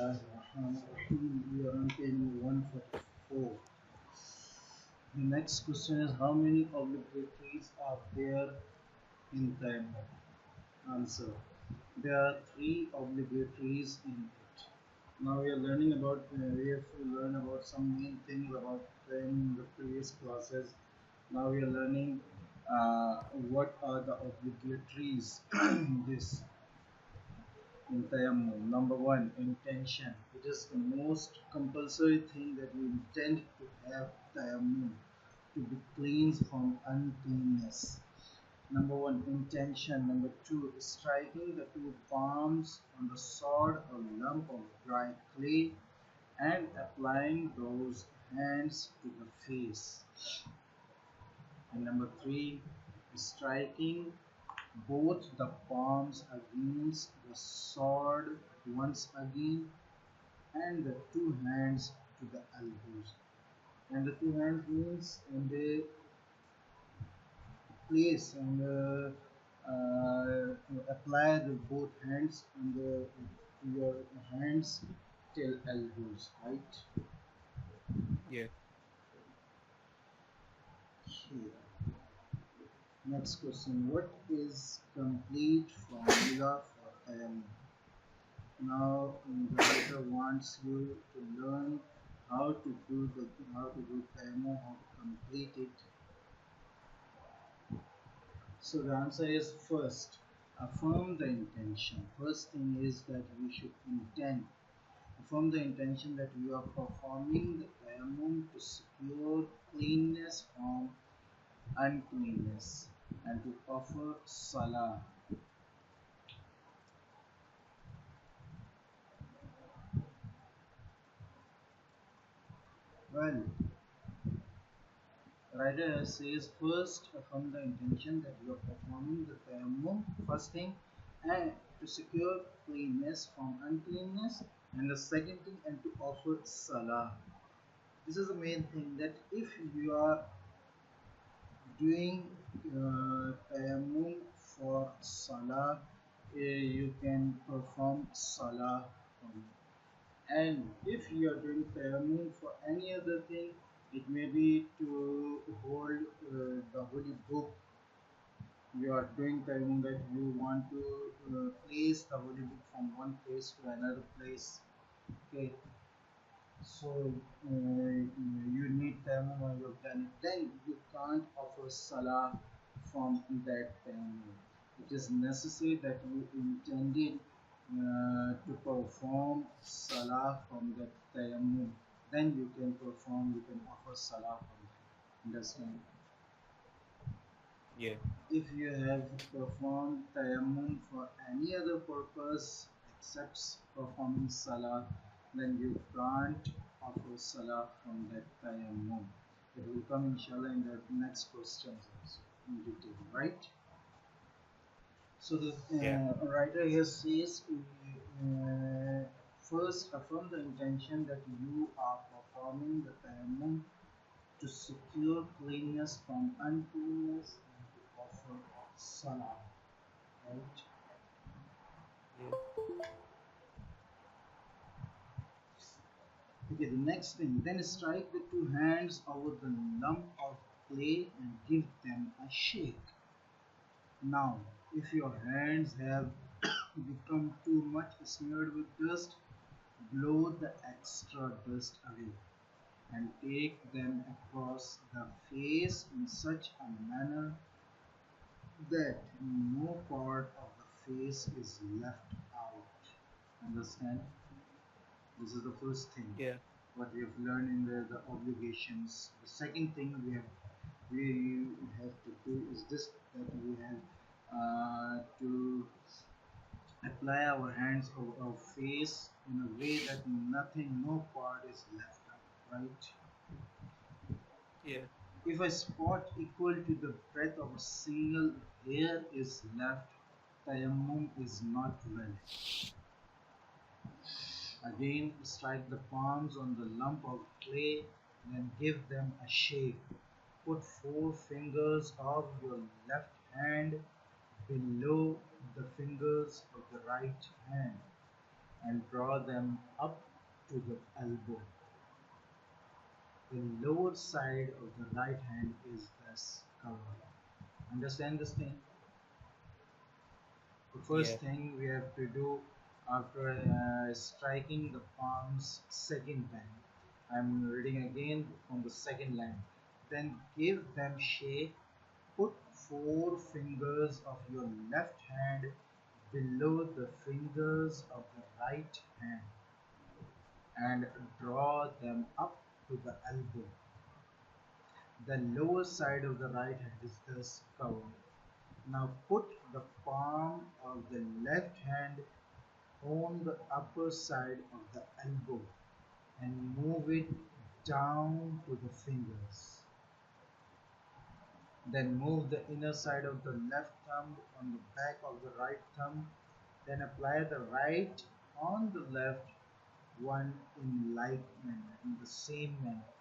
Bismillahirrahmanirrahim. We are on page 144. The next question is, how many obligatories are there in Tayammum? Answer. There are three obligatories in it. Now we are learning about, we have to learn about some main things about in the previous classes. Now we are learning what are the obligatories in this in Tayammum. Number one, intention. It is the most compulsory thing that we intend to have Tayammum, to be cleansed from uncleanness. Number one, intention. Number two, striking the two palms on the sword or lump of dry clay and applying those hands to the face. And number three, striking both the palms against the sword once again and the two hands to the elbows. And the two hands means in the place and apply the both hands and your hands till elbows, right? Yeah. Okay. Next question, what is complete formula for tayammum? Now the writer wants you to learn how to do tayammum, how to complete it. So the answer is, first, affirm the intention. First thing is that we should intend. Affirm the intention that you are performing the tayammum to secure cleanness from uncleanness and to offer salah. Well, writer says, first affirm the intention that you are performing the tayammum, first thing, and to secure cleanness from uncleanness, and the second thing, and to offer salah. This is the main thing, that if you are doing tayammum for salah, you can perform salah from it. And if you are doing tayammum for any other thing, it may be to hold the holy book. You are doing tayammum that you want to place the holy book from one place to another place. Okay, so you need tayammum when you've done it. Then you can't offer salah from that tayammum. It is necessary that you intended to perform salah from that tayammum. Then you can offer salah from that. Understand? Yeah. If you have performed tayammum for any other purpose except performing salah, then you can't offer salah from that tayammum. It will come inshallah in the next questions also in detail, right? So the Yeah. writer here says, first affirm the intention that you are performing the tayammum to secure cleanness from uncleanness and to offer salah, right? Yeah. Okay, the next thing, then strike the two hands over the lump of clay and give them a shake. Now, if your hands have become too much smeared with dust, blow the extra dust away and take them across the face in such a manner that no part of the face is left out. Understand? This is the first thing Yeah. what we have learned in the obligations. The second thing we have to do is this, that we have to apply our hands over our face in a way that no part is left out, right? Yeah. If a spot equal to the breadth of a single hair is left, tayammum is not valid. Again, strike the palms on the lump of clay, then give them a shake. Put four fingers of your left hand below the fingers of the right hand and draw them up to the elbow. The lower side of the right hand is thus covered. Understand this thing? The Yeah. first thing we have to do after striking the palms second time. I'm reading again from the second line. Then give them shape. Put four fingers of your left hand below the fingers of the right hand and draw them up to the elbow. The lower side of the right hand is thus covered. Now put the palm of the left hand on the upper side of the elbow and move it down to the fingers. Then move the inner side of the left thumb on the back of the right thumb. Then apply the right on the left one in like manner, in the same manner.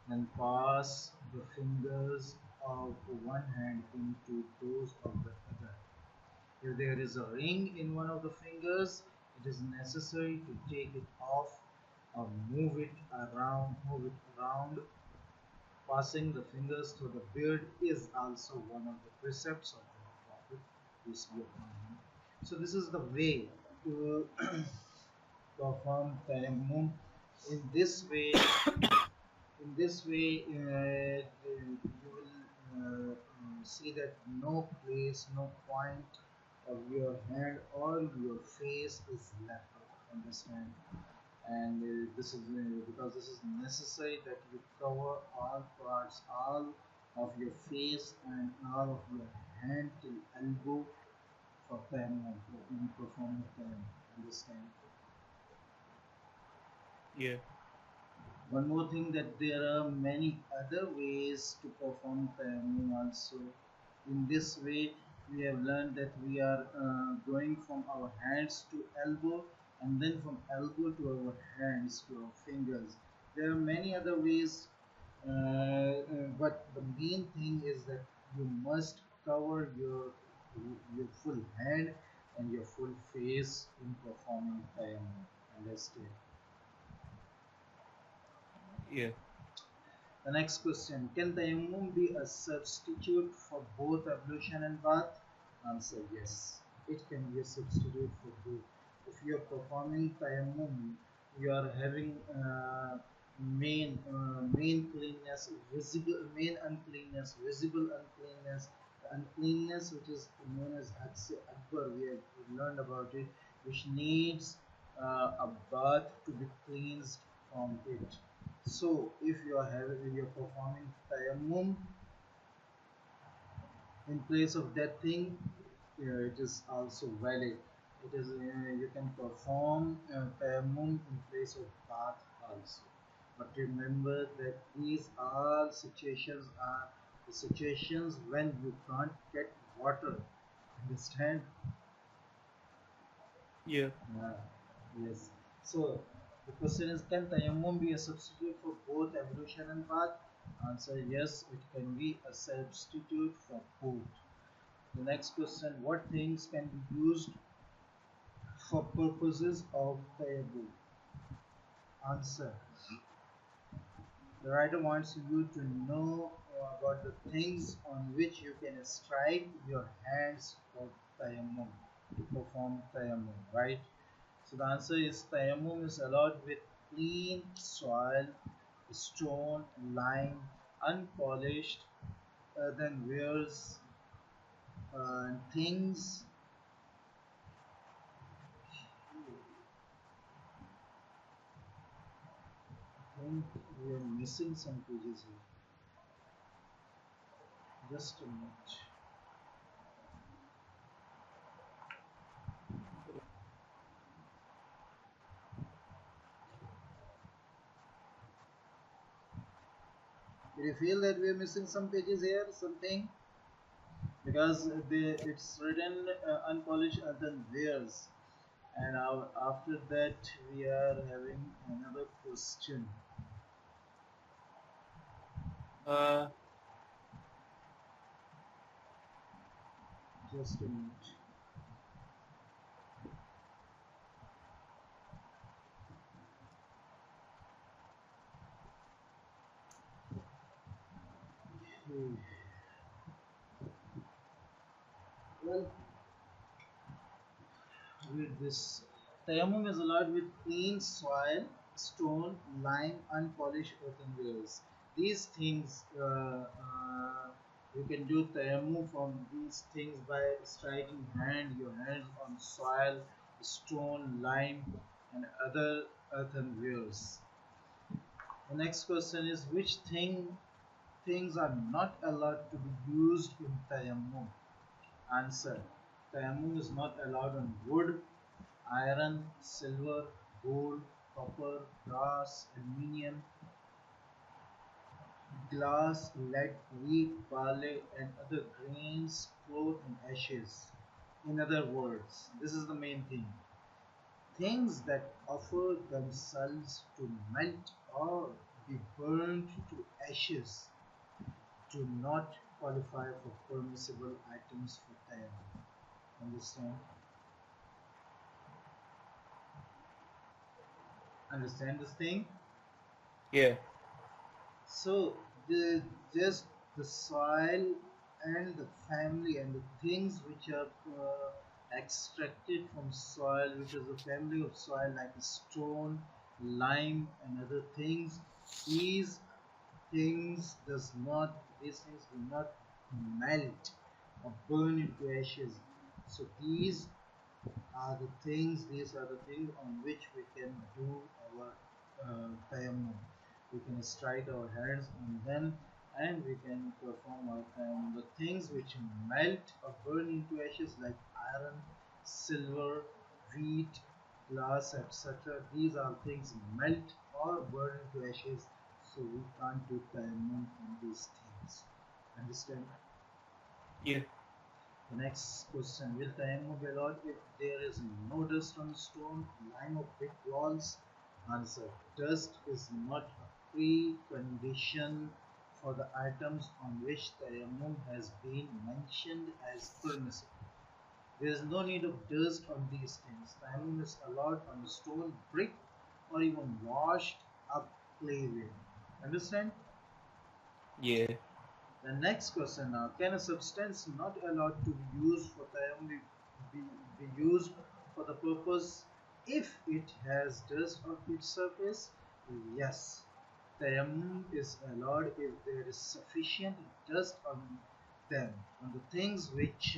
Then pass the fingers of one hand into those of the other. If there is a ring in one of the fingers, it is necessary to take it off or move it around. Passing the fingers through the beard is also one of the precepts of the Prophet, peace be upon him. So this is the way to perform tayammum. In this way, you will see that no place, no point of your hand or your face is left out. Understand? And this is because this is necessary that you cover all parts, all of your face and all of your hand till elbow for tayammum, in performing tayammum. Understand? Yeah. One more thing, that there are many other ways to perform tayammum also. In this way, we have learned that we are going from our hands to elbow and then from elbow to our hands to our fingers. There are many other ways, but the main thing is that you must cover your full hand and your full face in performing tayammum. Understand? Yeah. The next question, can tayammum be a substitute for both ablution and bath? Answer, yes. It can be a substitute for both. If you are performing tayammum, you are having main cleanness, main uncleanness, visible uncleanness, the uncleanness which is known as Hadse Akbar. We have learned about it, which needs a bath to be cleansed from it. So if you're performing tayammum in place of that thing, it is also valid. It is you can perform tayammum in place of bath also. But remember that these all situations are the situations when you can't get water. Understand? Yeah. Yeah, yes. So the question is, can tayammum be a substitute for both ablution and bath? Answer, yes, it can be a substitute for both. The next question, what things can be used for purposes of tayammum? Answer, the writer wants you to know about the things on which you can strike your hands for tayammum, to perform tayammum, right? So the answer is tayammum is allowed with clean soil, stone, lime, unpolished earthenwares, things. I think we are missing some pages here. Just a minute. Did you feel that we are missing some pages here? Something? Because it's written unpolished earthenwares. And after that, we are having another question. Uh. Just a minute. Okay. Well, read this. Tayammum is allowed with clean soil, stone, lime, unpolished earthenwares. These things, you can do tayammum from these things by striking your hands on soil, stone, lime, and other earthenwares. The next question is which things are not allowed to be used in tayammum? Answer. Tayammum is not allowed on wood, iron, silver, gold, copper, brass, aluminium, glass, lead, wheat, barley, and other grains, cloth, and ashes. In other words, this is the main thing. Things that offer themselves to melt or be burned to ashes do not qualify for permissible items for tayammum. Understand? Understand this thing? Yeah. So the just the soil and the family and the things which are extracted from soil, which is a family of soil like stone, lime, and other things. These these things do not melt or burn into ashes. So these are the things on which we can do our tayammum. We can strike our hands on them and we can perform our tayammum. The things which melt or burn into ashes like iron, silver, wheat, glass, etc. These are things melt or burn into ashes, so we can't do tayammum on these things. Understand? Yeah. The next question, will tayammum be allowed if there is no dust on stone, lime or brick walls? Answer, dust is not a precondition for the items on which tayammum has been mentioned as permissible. There is no need of dust on these things. Tayammum is allowed on stone, brick or even washed up clay ware. Understand? Yeah. The next question now, can a substance not allowed to be used for tayammum be, be used for the purpose if it has dust on its surface? Yes. Tayammum is allowed if there is sufficient dust on them, on the things which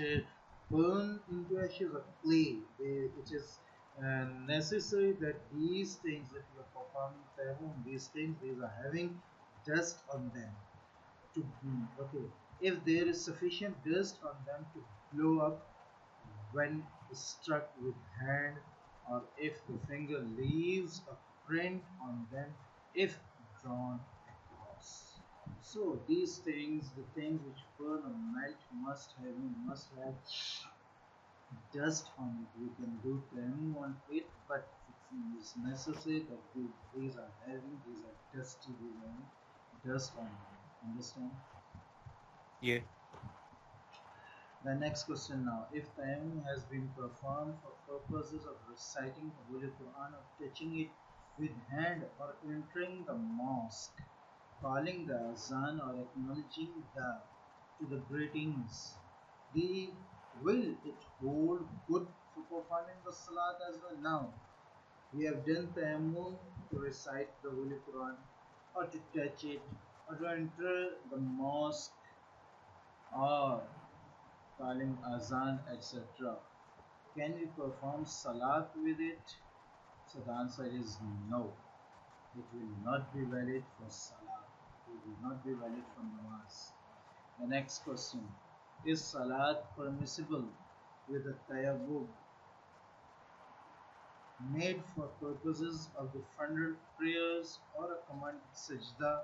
burn into ashes of clay. It is necessary that these things, if you are performing tayammum, these are having dust on them to okay, if there is sufficient dust on them to blow up when struck with hand, or if the finger leaves a print on them if drawn across. So these things, the things which burn or melt, must have dust on it. We can do them on it, but it is necessary that these are dusty, these are having dust on them. Understand? Yeah. The next question now. If tayammum has been performed for purposes of reciting the Holy Quran or touching it with hand or entering the mosque, calling the azan or acknowledging to the greetings, the will it hold good for performing the salat as well? Now, we have done tayammum to recite the Holy Quran or to touch it or to enter the mosque or calling azan, etc. Can we perform salat with it? So the answer is no. It will not be valid for salat. It will not be valid for namaz. The next question, is salat permissible with a tayammum made for purposes of the fundamental prayers or a command sajda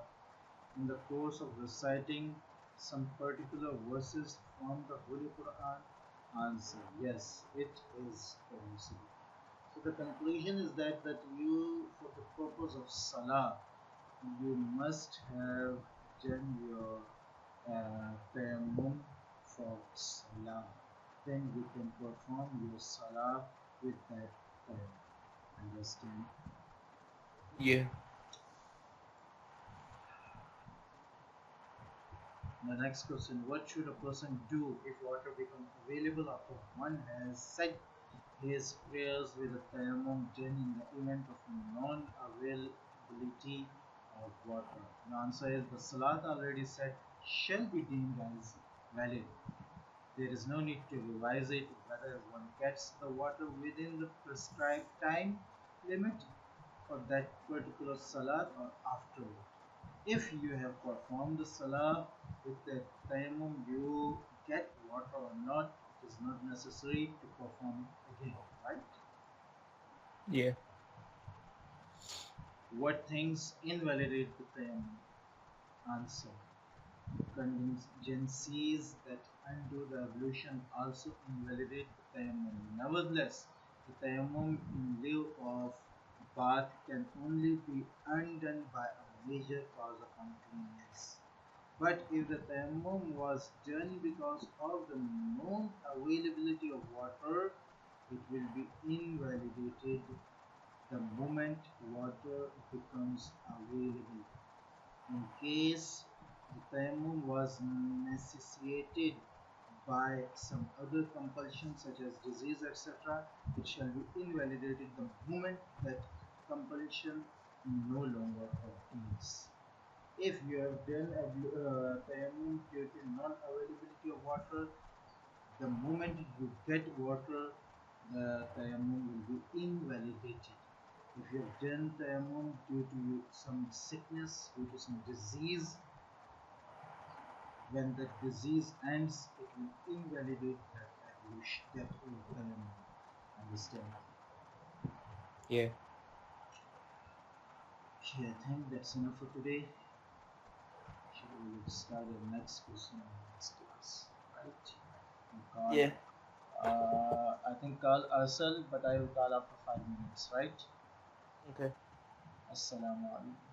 in the course of reciting some particular verses from the Holy Quran? Answer, yes, it is permissible. So the conclusion is that you, for the purpose of salah, you must have done your tayammum for salah. Then you can perform your salah with that tayammum. Understand? Yeah. The next question: what should a person do if water becomes available after one has said his prayers with a tayammum done in the event of non-availability of water? The answer is the salat already said shall be deemed as valid. There is no need to revise it whether one gets the water within the prescribed time limit for that particular salat or afterward. If you have performed the salah with the tayammum, you get water or not, it is not necessary to perform it again, right? Yeah. What things invalidate the tayammum? Answer: contingencies that undo the ablution also invalidate the tayammum. Nevertheless, the tayammum in lieu of bath can only be undone by a major cause of uncleanness. But if the tayammum was done because of the known availability of water, it will be invalidated the moment water becomes available. In case the tayammum was necessitated by some other compulsion such as disease, etc., it shall be invalidated the moment that compulsion no longer obtains. If you have done a tayammum due to non-availability of water, the moment you get water, the tayammum will be invalidated. If you have done tayammum due to some sickness, due to some disease, when the disease ends, it will invalidate that ablution, that tayammum. Understand? Yeah. Okay, I think that's enough for today. We will start the next question in the next class, right? And call, Yeah. I think call Asal, but I will call after 5 minutes, right? Okay. Assalamu alaikum.